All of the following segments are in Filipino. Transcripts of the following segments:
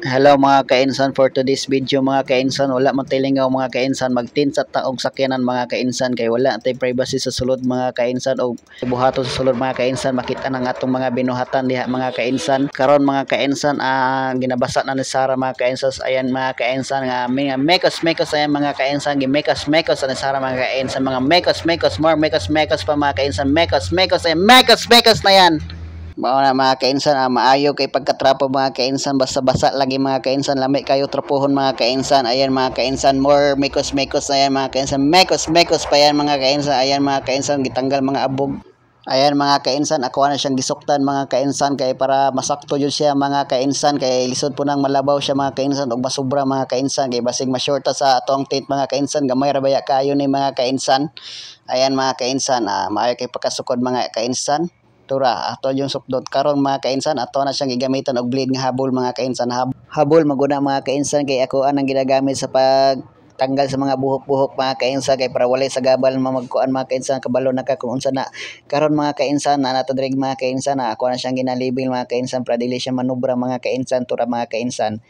Hello mga kainsan, for today's video mga kainsan, wala man tilingaw mga kainsan, magtinsat ta og sakyanan mga kainsan kay wala tay privacy sa sulod mga kainsan og buhaton sa sulod mga kainsan, makita nang atong mga binuhatan diha mga kainsan. Karon mga kainsan, ginabasa na ni Sara mga kainsan, ayan mga kainsan nga mekos ayan mga kainsan, gimekos ni Sara mga kainsan, mga mekos more mekos pa mga kainsan, mekos ayan, mekos na yan. Mao na mga kainsan, maayo kay pagkatrapo mga kainsan, basa-basa lagi mga kainsan, lami kayo trapuhon mga kainsan. Ayan mga kainsan, more mekos ayan mga kainsan, mekos pa yan mga kainsan. Ayan mga kainsan, gitanggal mga abog. Ayan mga kainsan, ako na siyang gisuktan mga kainsan kay para masakto yun siya mga kainsan, kay lisod po nang malabaw siya mga kainsan ug masubra mga kainsan, kay basig masyorta sa atong tent mga kainsan, gamay ra baya kayo ni mga kainsan. Ayan mga kainsan, maayo kay pagkasukod mga kainsan. Tura ato yung sukdot karon mga kainsan, ato na siyang gigamitan og blade nga habol mga kainsan. Habol maguna mga kainsan kay ako anang ginagamit sa pagtanggal sa mga buhok-buhok mga kainsan, kay para walay sa gabal magkuan mga kainsan, kabalo na ka kung unsa na. Karon mga kainsan na nato diri mga kainsan, ako na siyang ginalibil mga kainsan para dili siya manubra mga kainsan. Tura mga kainsan,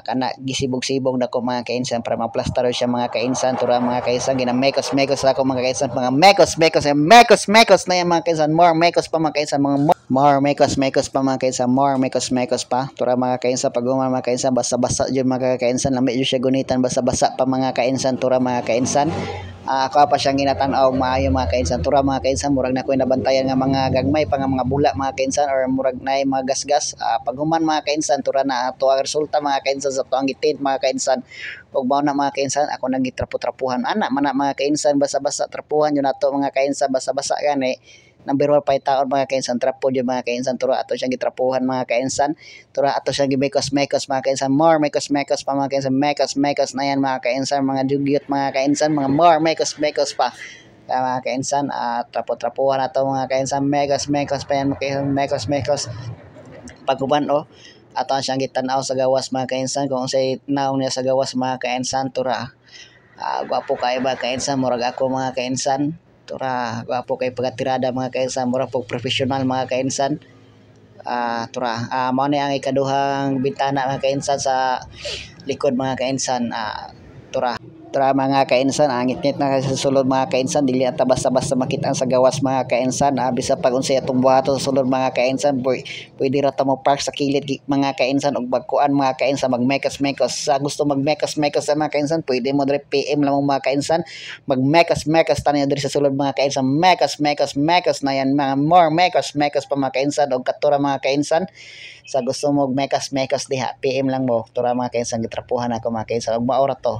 kana gisibog-sibog na ko mga kainsan para maplastar siya mga kainsan. Tura mga kainsan, ginamekos ako mga kainsan, mga mekos na yan mga kainsan, more mekos pa mga kainsan, mga more mekos pa mga kainsan, more mekos pa. Tura mga kainsan, pag mga kainsan, basa-basa yun mga kainsan, lami yun siya gunitan, basa-basa pa mga kainsan. Tura mga kainsan, ako pa siyang ginatanaw maayo mga kainsan. Tura mga kainsan, murag na ko'y nabantayan nga mga gagmay pa nga mga bula mga kainsan, or murag na mga gasgas. Paghuman mga kainsan, tura na ato ang resulta mga kainsan sa ato ang gitent mga kainsan. Ug mao na mga kainsan, ako nang gitrapo-trapuhan ana man mga kainsan, basa-basa trapuhan yun ato mga kainsan, basa-basa gani. Number 1 pa taon mga kainsan, trapo yun mga kainsan. Tura ato siyang gitrapuhan mga kainsan. Tura ato siyang gimekos mga kainsan, more mekos pa mga kainsan, mekos na yan mga kainsan, mga dugyot mga kainsan, mga more mekos pa. Mga kainsan, trapo-trapuhan ato mga kainsan, mekos pa yan mga kainsan, mekos. Pagkuban ato siyang gitan-aw sa gawas mga kainsan, kung say naong niya sa gawas mga kainsan. Tura gwapo kay ba kainsan, murag ako mga kainsan. Tura gwapo kay pagatirada mga kainsan, murag pog professional mga kainsan. Tura mao ni ang ikaduhang bintana mga kainsan sa likod mga kainsan. Tura mga kainsan, ang ngit na sa sulod mga kainsan, dili ata basta-basta makita sa gawas mga kainsan. Bisa pag unsay atong buhaton sa sulod mga kainsan, pwede ra ta mo park sa kilid mga kainsan ug bagkuan mga kainsan, magmekos. Sa gusto magmekos sa mga kainsan, pwede mo dire PM lamang mga kainsan, magmekos tani diri sa sulod mga kainsan, mekos na yan, mga more mekos pa mga kainsan. Ug katura mga kainsan, sa gusto mo mekos diha PM lang mo. Tura mga kainsan, gitrapuhan ako mga kainsan ug maura to.